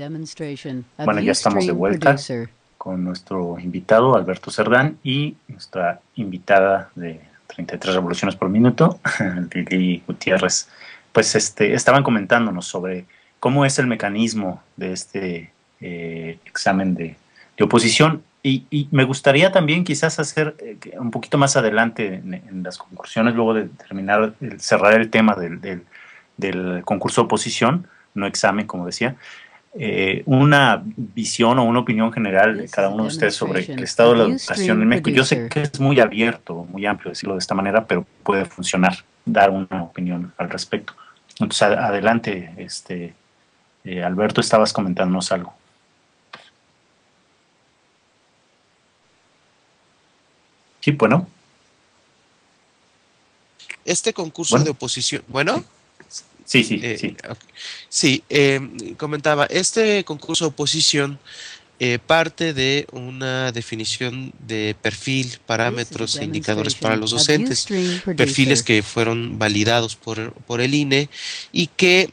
Bueno, ya estamos de vuelta con nuestro invitado Alberto Cerdán y nuestra invitada de 33 revoluciones por minuto, Lili Gutiérrez. Pues estaban comentándonos sobre cómo es el mecanismo de este examen de oposición y me gustaría también quizás hacer un poquito más adelante en las conclusiones, luego de terminar, cerrar el tema del concurso de oposición, no examen, como decía, una visión o una opinión general de cada uno de ustedes sobre el estado de la educación en México. Yo sé que es muy abierto, muy amplio decirlo de esta manera, pero puede funcionar, dar una opinión al respecto. Entonces, adelante, Alberto, estabas comentándonos algo. Sí, bueno. Este concurso de oposición, ¿bueno? Sí. Okay. Sí, comentaba, este concurso de oposición parte de una definición de perfil, parámetros e indicadores para los docentes, perfiles que fueron validados por el INE y que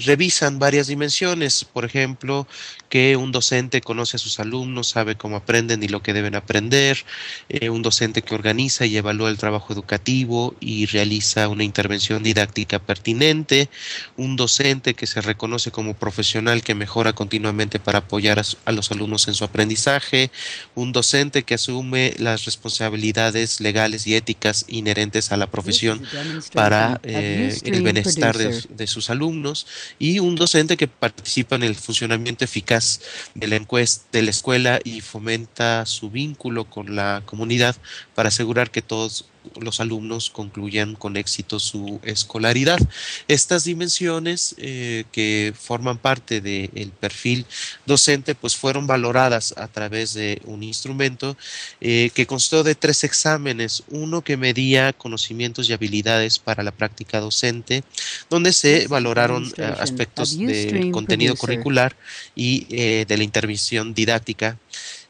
revisan varias dimensiones, por ejemplo, que un docente conoce a sus alumnos, sabe cómo aprenden y lo que deben aprender, un docente que organiza y evalúa el trabajo educativo y realiza una intervención didáctica pertinente, un docente que se reconoce como profesional que mejora continuamente para apoyar a los alumnos en su aprendizaje, un docente que asume las responsabilidades legales y éticas inherentes a la profesión para el bienestar de sus alumnos, y un docente que participa en el funcionamiento eficaz de la escuela y fomenta su vínculo con la comunidad para asegurar que todos los alumnos concluyan con éxito su escolaridad. Estas dimensiones que forman parte del perfil docente pues fueron valoradas a través de un instrumento que constó de 3 exámenes, uno que medía conocimientos y habilidades para la práctica docente, donde se valoraron aspectos del contenido curricular y de la intervención didáctica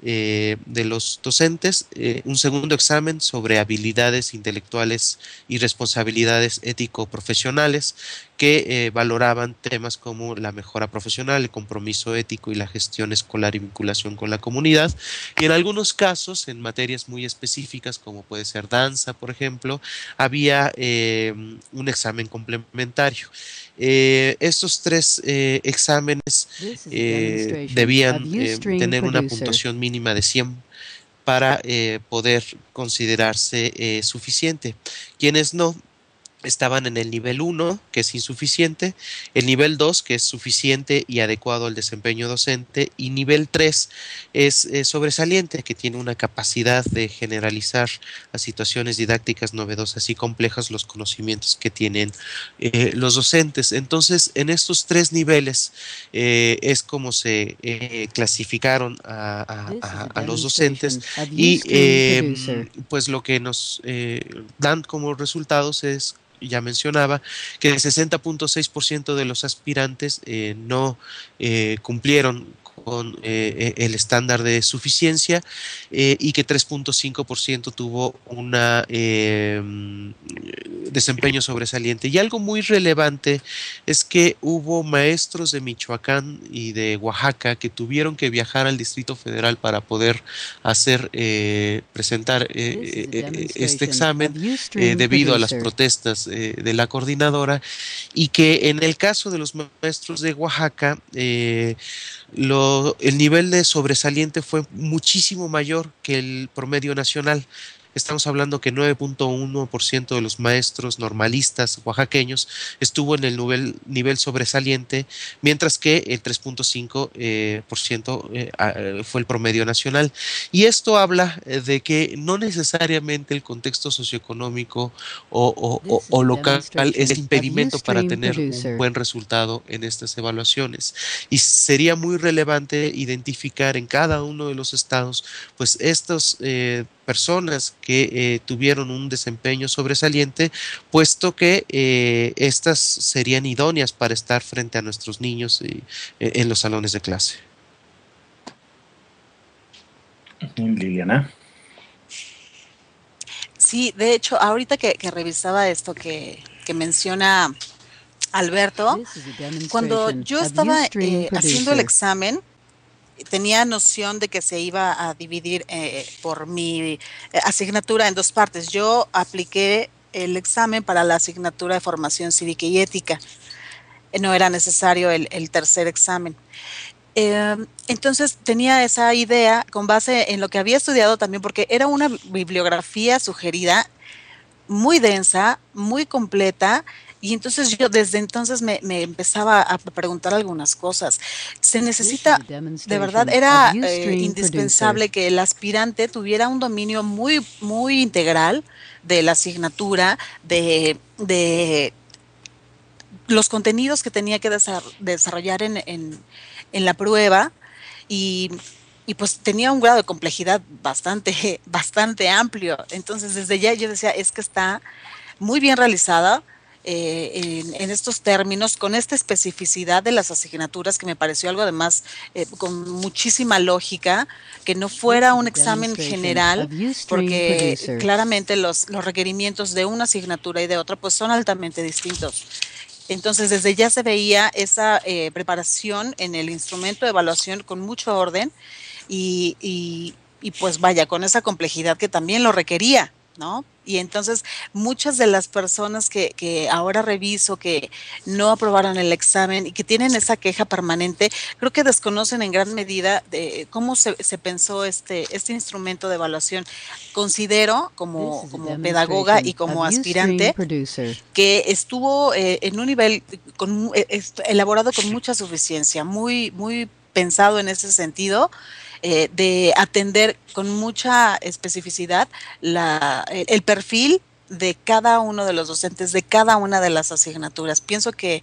de los docentes, un segundo examen sobre habilidades intelectuales y responsabilidades ético-profesionales que valoraban temas como la mejora profesional, el compromiso ético y la gestión escolar y vinculación con la comunidad, y en algunos casos, en materias muy específicas como puede ser danza, por ejemplo, había un examen complementario. Estos 3 exámenes debían tener una puntuación mínima de 100 para poder considerarse suficiente. Quienes no estaban en el nivel 1, que es insuficiente, el nivel 2, que es suficiente y adecuado al desempeño docente, y nivel 3 es sobresaliente, que tiene una capacidad de generalizar a situaciones didácticas novedosas y complejas los conocimientos que tienen los docentes. Entonces, en estos 3 niveles es como se clasificaron a los docentes, y pues lo que nos dan como resultados es, ya mencionaba, que el 60.6% de los aspirantes no cumplieron con el estándar de suficiencia y que 3.5% tuvo un desempeño sobresaliente. Y algo muy relevante es que hubo maestros de Michoacán y de Oaxaca que tuvieron que viajar al Distrito Federal para poder presentar este examen debido a las protestas de la coordinadora, y que en el caso de los maestros de Oaxaca el nivel de sobresaliente fue muchísimo mayor que el promedio nacional. Estamos hablando que 9.1% de los maestros normalistas oaxaqueños estuvo en el nivel sobresaliente, mientras que el 3.5% fue el promedio nacional. Y esto habla de que no necesariamente el contexto socioeconómico o local es impedimento para tener un buen resultado en estas evaluaciones. Y sería muy relevante identificar en cada uno de los estados pues estos personas que tuvieron un desempeño sobresaliente, puesto que estas serían idóneas para estar frente a nuestros niños en los salones de clase. Liliana. Sí, de hecho, ahorita que revisaba esto que menciona Alberto, cuando yo estaba haciendo el examen, tenía noción de que se iba a dividir por mi asignatura en dos partes. Yo apliqué el examen para la asignatura de formación cívica y ética. No era necesario el tercer examen. Entonces tenía esa idea con base en lo que había estudiado también, porque era una bibliografía sugerida muy densa, muy completa, y entonces yo desde entonces me empezaba a preguntar algunas cosas. Se necesita, de verdad, era indispensable que el aspirante tuviera un dominio muy, muy integral de la asignatura, de los contenidos que tenía que desarrollar en la prueba, y pues tenía un grado de complejidad bastante amplio. Entonces desde ya yo decía, es que está muy bien realizada en estos términos, con esta especificidad de las asignaturas, que me pareció algo además con muchísima lógica, que no fuera un examen general, porque claramente los requerimientos de una asignatura y de otra pues son altamente distintos. Entonces, desde ya se veía esa preparación en el instrumento de evaluación con mucho orden y pues vaya, con esa complejidad que también lo requería, ¿no? Y entonces, muchas de las personas que ahora reviso, que no aprobaron el examen y que tienen esa queja permanente, creo que desconocen en gran medida de cómo se pensó este instrumento de evaluación. Considero, como pedagoga y como aspirante, que estuvo en un nivel elaborado con mucha suficiencia, muy, muy pensado en ese sentido, de atender con mucha especificidad el perfil de cada uno de los docentes, de cada una de las asignaturas. Pienso que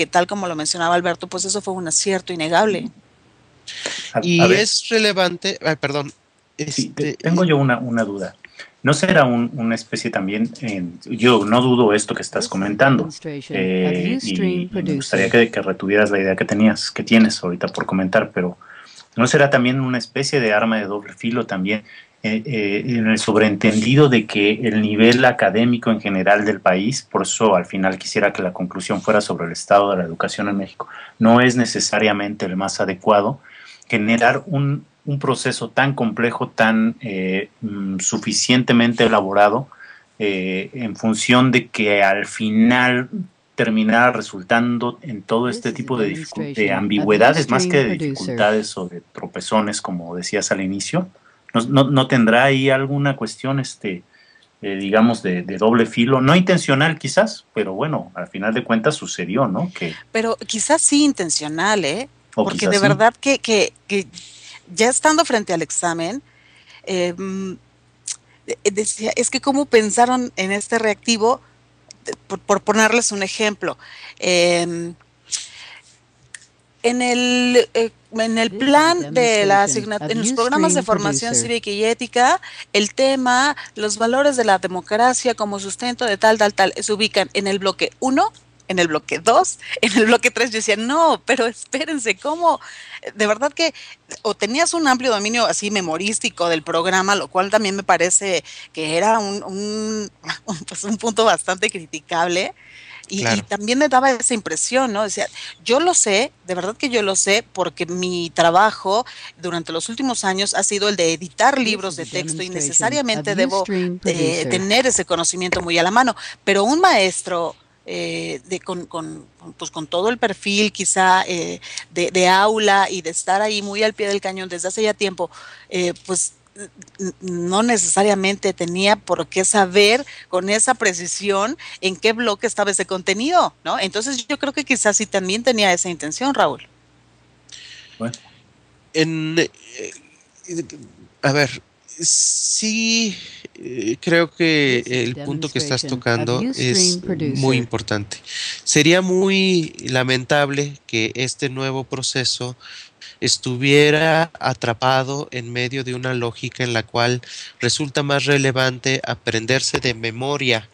tal como lo mencionaba Alberto, pues eso fue un acierto innegable. Y es relevante, perdón. Sí, tengo yo una duda. ¿No será una especie también, yo no dudo esto que estás comentando, y me gustaría que retuvieras la idea que tienes ahorita por comentar, pero ¿no será también una especie de arma de doble filo también en el sobreentendido de que el nivel académico en general del país, por eso al final quisiera que la conclusión fuera sobre el estado de la educación en México, no es necesariamente el más adecuado, generar un proceso tan complejo, tan suficientemente elaborado, en función de que al final terminara resultando en todo este tipo de ambigüedades, más que de dificultades o de tropezones, como decías al inicio? ¿No tendrá ahí alguna cuestión, digamos, de doble filo? No intencional quizás, pero bueno, al final de cuentas sucedió, ¿no? Pero quizás sí intencional, ¿eh? Porque de verdad que ya estando frente al examen, decía, es que cómo pensaron en este reactivo, por ponerles un ejemplo. En el plan de la asignatura, en los programas de formación cívica y ética, el tema, los valores de la democracia como sustento de tal, se ubican en el bloque 1, en el bloque 2, en el bloque 3. Yo decía, no, pero espérense, ¿cómo? De verdad que o tenías un amplio dominio así memorístico del programa, lo cual también me parece que era un punto bastante criticable. Claro. Y también me daba esa impresión, ¿no? Decía, yo lo sé, de verdad que yo lo sé, porque mi trabajo durante los últimos años ha sido el de editar libros de texto y necesariamente debo tener ese conocimiento muy a la mano. Pero un maestro con todo el perfil quizá de aula y de estar ahí muy al pie del cañón desde hace ya tiempo, pues no necesariamente tenía por qué saber con esa precisión en qué bloque estaba ese contenido, ¿no? Entonces yo creo que quizás sí también tenía esa intención, Raúl. Bueno. A ver, sí, creo que el punto que estás tocando es muy importante. Sería muy lamentable que este nuevo proceso estuviera atrapado en medio de una lógica en la cual resulta más relevante aprenderse de memoria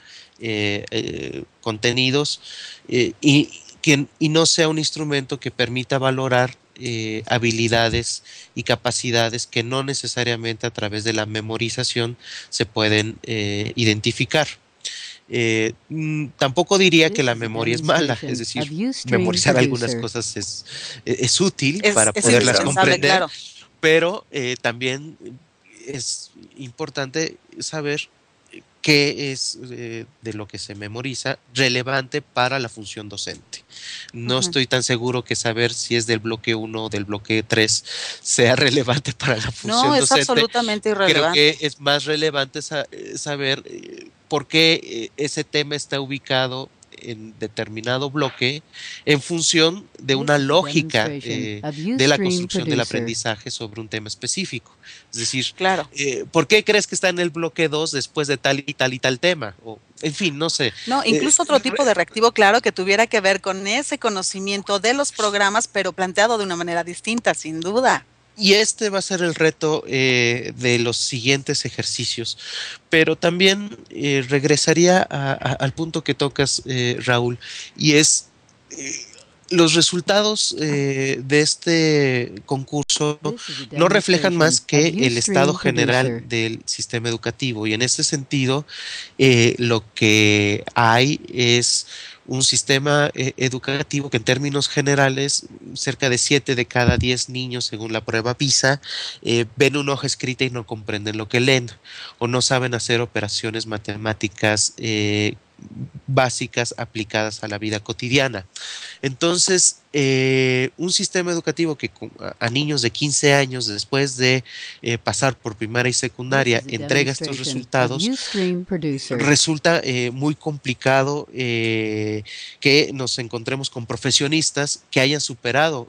contenidos y no sea un instrumento que permita valorar habilidades y capacidades que no necesariamente a través de la memorización se pueden identificar. Tampoco diría que la memoria es mala, es decir, memorizar algunas cosas es útil para poderlas comprender, claro. pero también es importante saber qué es de lo que se memoriza relevante para la función docente. No estoy tan seguro que saber si es del bloque 1 o del bloque 3 sea relevante para la función docente. No, es absolutamente irrelevante. Creo que es más relevante saber por qué ese tema está ubicado en determinado bloque en función de una lógica de la construcción del aprendizaje sobre un tema específico. Es decir, claro. ¿Por qué crees que está en el bloque 2 después de tal y tal y tal tema? O, en fin, no sé. No, incluso otro tipo de reactivo, claro, que tuviera que ver con ese conocimiento de los programas, pero planteado de una manera distinta, sin duda. Y este va a ser el reto de los siguientes ejercicios. Pero también regresaría al punto que tocas, Raúl, y es los resultados de este concurso no reflejan más que el estado general del sistema educativo. Y en este sentido, lo que hay es un sistema educativo que en términos generales cerca de 7 de cada 10 niños según la prueba PISA ven una hoja escrita y no comprenden lo que leen o no saben hacer operaciones matemáticas básicas aplicadas a la vida cotidiana. Entonces, un sistema educativo que a niños de 15 años después de pasar por primaria y secundaria entrega estos resultados, resulta muy complicado que nos encontremos con profesionistas que hayan superado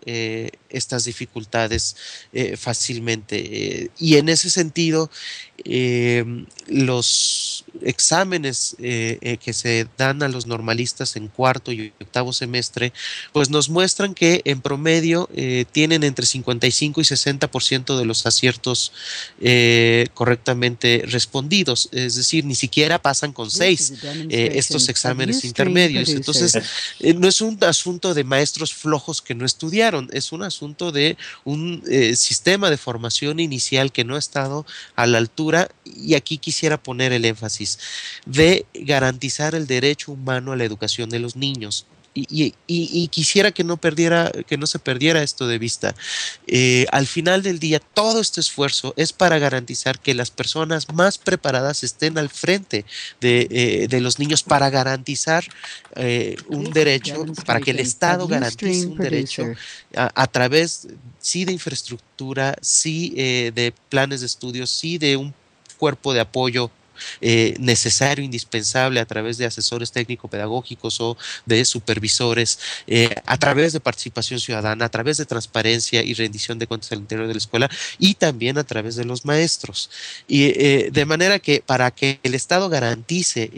estas dificultades fácilmente. Y en ese sentido, los exámenes que se dan a los normalistas en cuarto y octavo semestre, pues nos muestran que en promedio tienen entre 55 y 60% de los aciertos correctamente respondidos, es decir, ni siquiera pasan con 6 estos exámenes intermedios. Entonces, no es un asunto de maestros flojos que no estudiaron, es un asunto de un sistema de formación inicial que no ha estado a la altura, y aquí quisiera poner el énfasis de garantizar el derecho humano a la educación de los niños. Y quisiera que no se perdiera esto de vista. Al final del día, todo este esfuerzo es para garantizar que las personas más preparadas estén al frente de los niños, para garantizar un derecho, para que el Estado garantice un derecho a través, sí, de infraestructura, sí, de planes de estudios, sí, de un cuerpo de apoyo necesario, indispensable, a través de asesores técnico-pedagógicos o de supervisores, a través de participación ciudadana, a través de transparencia y rendición de cuentas al interior de la escuela, y también a través de los maestros. Y de manera que para que el Estado garantice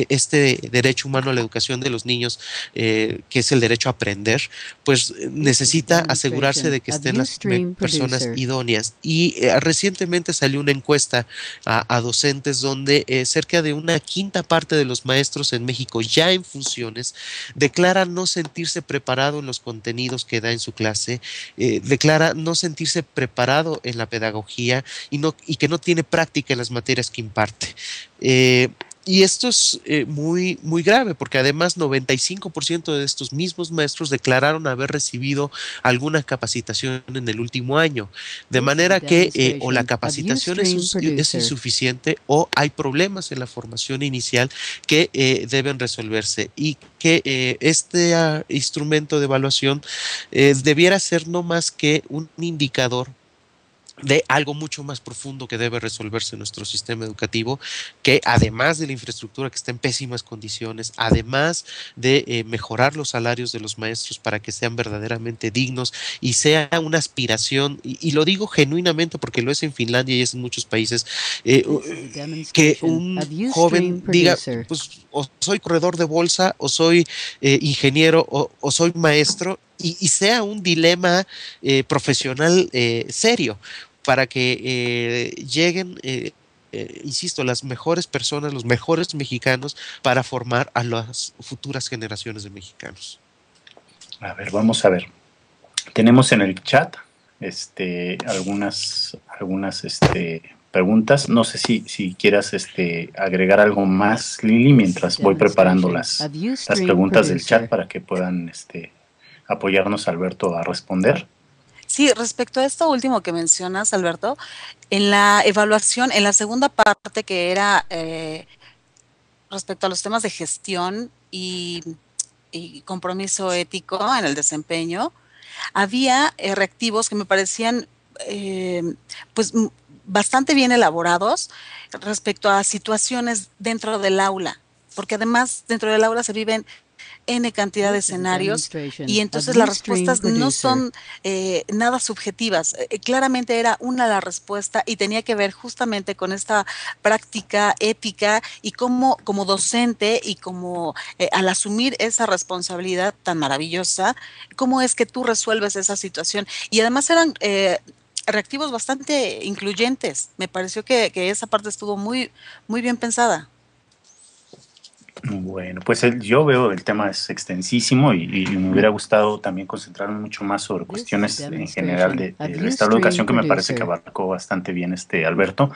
este derecho humano a la educación de los niños, que es el derecho a aprender, pues necesita asegurarse de que estén las personas idóneas. Y recientemente salió una encuesta a docentes donde cerca de una quinta parte de los maestros en México ya en funciones declara no sentirse preparado en los contenidos que da en su clase, declara no sentirse preparado en la pedagogía y que no tiene práctica en las materias que imparte. Y esto es muy, muy grave, porque además 95% de estos mismos maestros declararon haber recibido alguna capacitación en el último año. De manera que o la capacitación es insuficiente o hay problemas en la formación inicial que deben resolverse, y que este instrumento de evaluación debiera ser no más que un indicador de algo mucho más profundo que debe resolverse en nuestro sistema educativo, que además de la infraestructura que está en pésimas condiciones, además de mejorar los salarios de los maestros para que sean verdaderamente dignos y sea una aspiración, y lo digo genuinamente porque lo es en Finlandia y es en muchos países, que un joven diga, pues o soy corredor de bolsa, o soy ingeniero, o soy maestro, y sea un dilema profesional serio, para que lleguen, insisto, las mejores personas, los mejores mexicanos, para formar a las futuras generaciones de mexicanos. A ver, vamos a ver. Tenemos en el chat algunas preguntas. No sé si quieras agregar algo más, Lili, mientras voy preparando las preguntas del chat para que puedan apoyarnos, Alberto, a responder. Sí, respecto a esto último que mencionas, Alberto, en la evaluación, en la segunda parte que era respecto a los temas de gestión y compromiso ético en el desempeño, había reactivos que me parecían pues bastante bien elaborados respecto a situaciones dentro del aula, porque además dentro del aula se viven N cantidad de escenarios y entonces las respuestas no son nada subjetivas. Claramente era una la respuesta y tenía que ver justamente con esta práctica ética y cómo como docente y como al asumir esa responsabilidad tan maravillosa, cómo es que tú resuelves esa situación. Y además eran reactivos bastante incluyentes. Me pareció que esa parte estuvo muy, muy bien pensada. Bueno, pues yo veo el tema es extensísimo y me hubiera gustado también concentrarme mucho más sobre cuestiones en general del estado de educación, que me parece que abarcó bastante bien Alberto.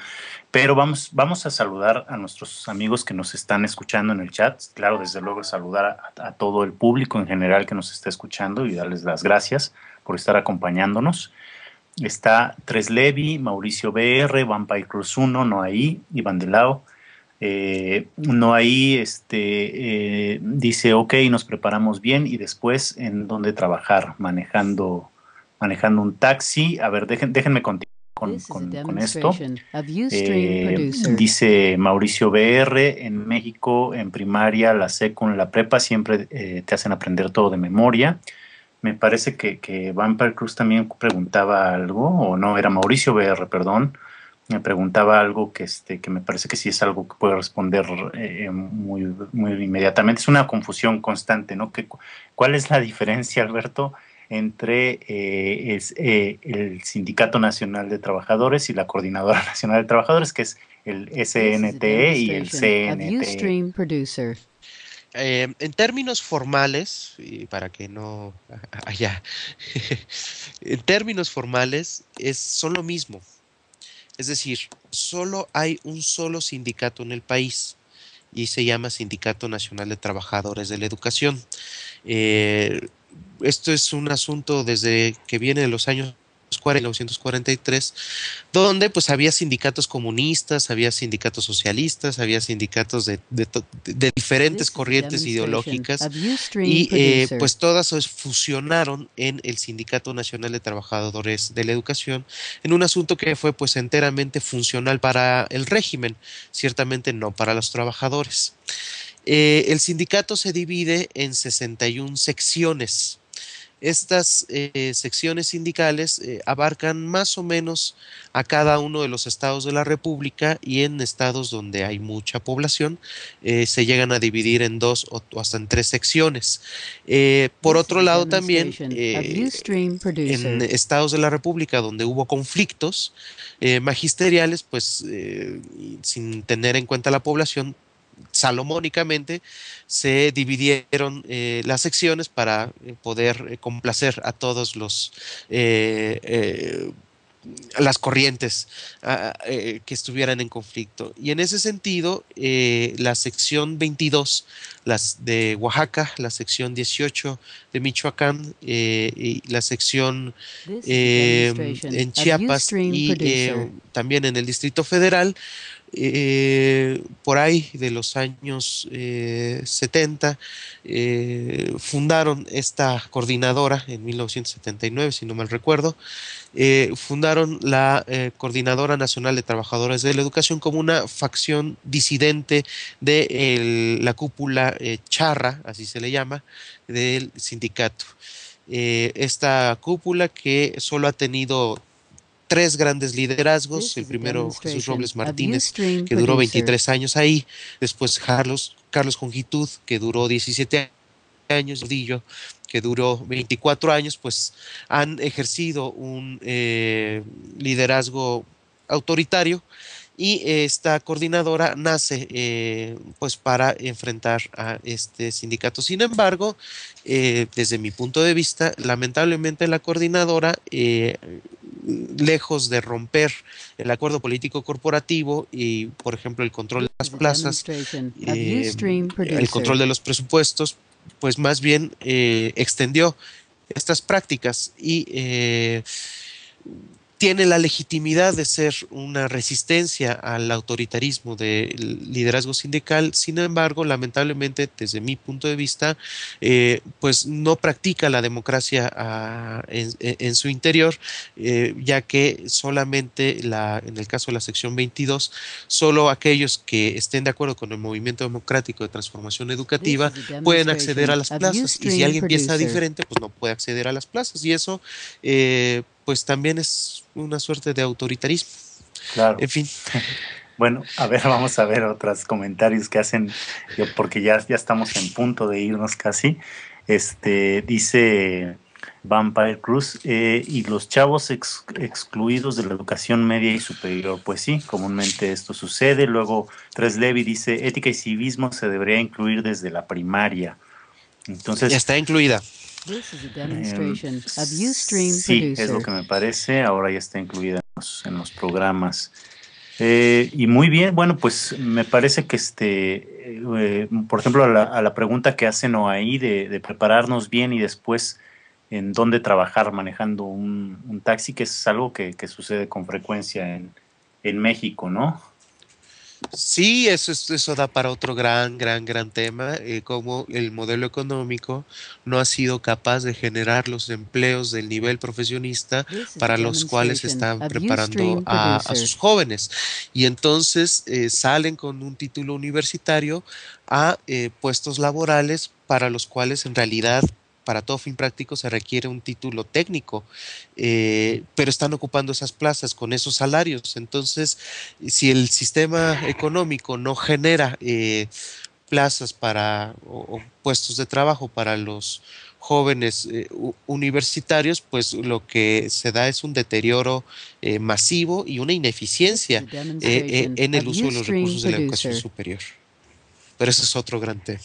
Pero vamos a saludar a nuestros amigos que nos están escuchando en el chat. Claro, desde luego saludar a todo el público en general que nos está escuchando y darles las gracias por estar acompañándonos. Está Tres Levi, Mauricio BR, Vampire Cruz 1, Noaí, Iván Delao. Noaí dice, ok, nos preparamos bien, y después en dónde trabajar, manejando un taxi. A ver, déjenme continuar con esto. Dice Mauricio BR, en México, en primaria, la secu, en la prepa, siempre te hacen aprender todo de memoria. Me parece que Vampire Cruz también preguntaba algo, o no, era Mauricio BR, perdón. Me preguntaba algo que me parece que sí es algo que puede responder muy, muy inmediatamente. Es una confusión constante, ¿no? ¿Cuál es la diferencia, Alberto, entre el Sindicato Nacional de Trabajadores y la Coordinadora Nacional de Trabajadores, que es el SNTE y el CNTE? En términos formales, y para que no haya, en términos formales son lo mismo. Es decir, solo hay un solo sindicato en el país y se llama Sindicato Nacional de Trabajadores de la Educación. Esto es un asunto desde que viene de los años 1943, donde pues había sindicatos comunistas, había sindicatos socialistas, había sindicatos de diferentes corrientes ideológicas y pues todas se fusionaron en el Sindicato Nacional de Trabajadores de la Educación, en un asunto que fue pues enteramente funcional para el régimen, ciertamente no para los trabajadores. El sindicato se divide en 61 secciones. Estas secciones sindicales abarcan más o menos a cada uno de los estados de la República, y en estados donde hay mucha población se llegan a dividir en 2 o hasta en 3 secciones. Por otro lado, también en estados de la República donde hubo conflictos magisteriales, pues sin tener en cuenta la población, salomónicamente se dividieron las secciones para poder complacer a todos las corrientes que estuvieran en conflicto. Y en ese sentido, la sección 22, las de Oaxaca, la sección 18 de Michoacán, y la sección en Chiapas y también en el Distrito Federal, por ahí de los años 70, fundaron esta coordinadora en 1979, si no mal recuerdo. Fundaron la Coordinadora Nacional de Trabajadores de la Educación como una facción disidente de la cúpula charra, así se le llama, del sindicato. Esta cúpula, que solo ha tenido 3 grandes liderazgos: el primero, Jesús Robles Martínez, que duró 23 años ahí; después Carlos Jongitud, que duró 17 años; Rodillo, que duró 24 años, pues han ejercido un liderazgo autoritario, y esta coordinadora nace pues para enfrentar a este sindicato. Sin embargo, desde mi punto de vista, lamentablemente la coordinadora lejos de romper el acuerdo político corporativo y, por ejemplo, el control de las plazas, el control de los presupuestos, pues más bien extendió estas prácticas y tiene la legitimidad de ser una resistencia al autoritarismo del liderazgo sindical. Sin embargo, lamentablemente, desde mi punto de vista, pues no practica la democracia en su interior, ya que solamente en el caso de la sección 22, solo aquellos que estén de acuerdo con el movimiento democrático de transformación educativa pueden acceder a las plazas, y si alguien piensa diferente, pues no puede acceder a las plazas, y eso pues también es una suerte de autoritarismo. Claro. En fin. Bueno, a ver, vamos a ver otros comentarios que hacen, porque ya estamos en punto de irnos casi. Dice Vampire Cruz, y los chavos excluidos de la educación media y superior. Pues sí, comúnmente esto sucede. Luego, Tres Levi dice, ética y civismo se debería incluir desde la primaria. Entonces, ya está incluida. Sí, es lo que me parece. Ahora ya está incluida en los programas. Y muy bien, bueno, pues me parece que por ejemplo, a la pregunta que hacen ahí de prepararnos bien y después en dónde trabajar manejando un taxi, que es algo que sucede con frecuencia en México, ¿no? Sí, eso da para otro gran tema, cómo el modelo económico no ha sido capaz de generar los empleos del nivel profesionista para los cuales están preparando a sus jóvenes. Y entonces salen con un título universitario a puestos laborales para los cuales en realidad, para todo fin práctico, se requiere un título técnico, pero están ocupando esas plazas con esos salarios. Entonces, si el sistema económico no genera plazas o puestos de trabajo para los jóvenes universitarios, pues lo que se da es un deterioro masivo y una ineficiencia en el uso de los recursos de la educación superior. Pero ese es otro gran tema.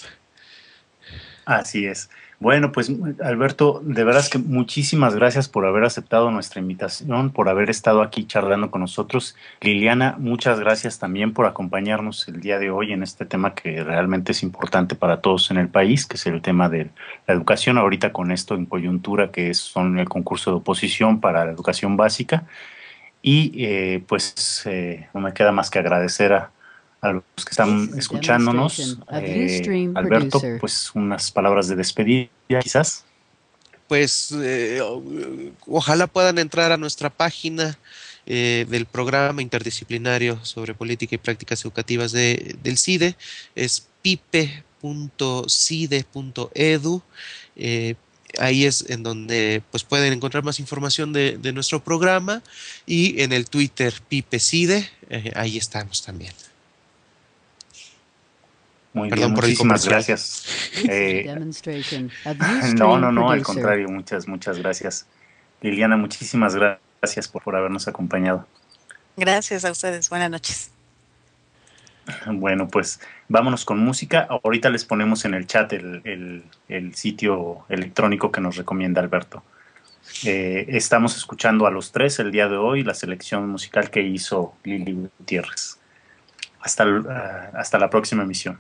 Así es. Bueno, pues Alberto, de veras que muchísimas gracias por haber aceptado nuestra invitación, por haber estado aquí charlando con nosotros. Liliana, muchas gracias también por acompañarnos el día de hoy en este tema que realmente es importante para todos en el país, que es el tema de la educación, ahorita con esto en coyuntura, que son el concurso de oposición para la educación básica. Y pues no me queda más que agradecer a los que están escuchándonos. Alberto, pues unas palabras de despedida, quizás. Pues ojalá puedan entrar a nuestra página del programa interdisciplinario sobre política y prácticas educativas del CIDE. Es pipe.cide.edu. Ahí es en donde pues pueden encontrar más información de nuestro programa, y en el Twitter PipeCide, ahí estamos también. Muy bien, muchísimas gracias. No, al contrario, muchas gracias. Liliana, muchísimas gracias por habernos acompañado. Gracias a ustedes, buenas noches. Bueno, pues vámonos con música. Ahorita les ponemos en el chat el sitio electrónico que nos recomienda Alberto. Estamos escuchando a los tres el día de hoy, la selección musical que hizo Lili Gutiérrez. Hasta la próxima emisión.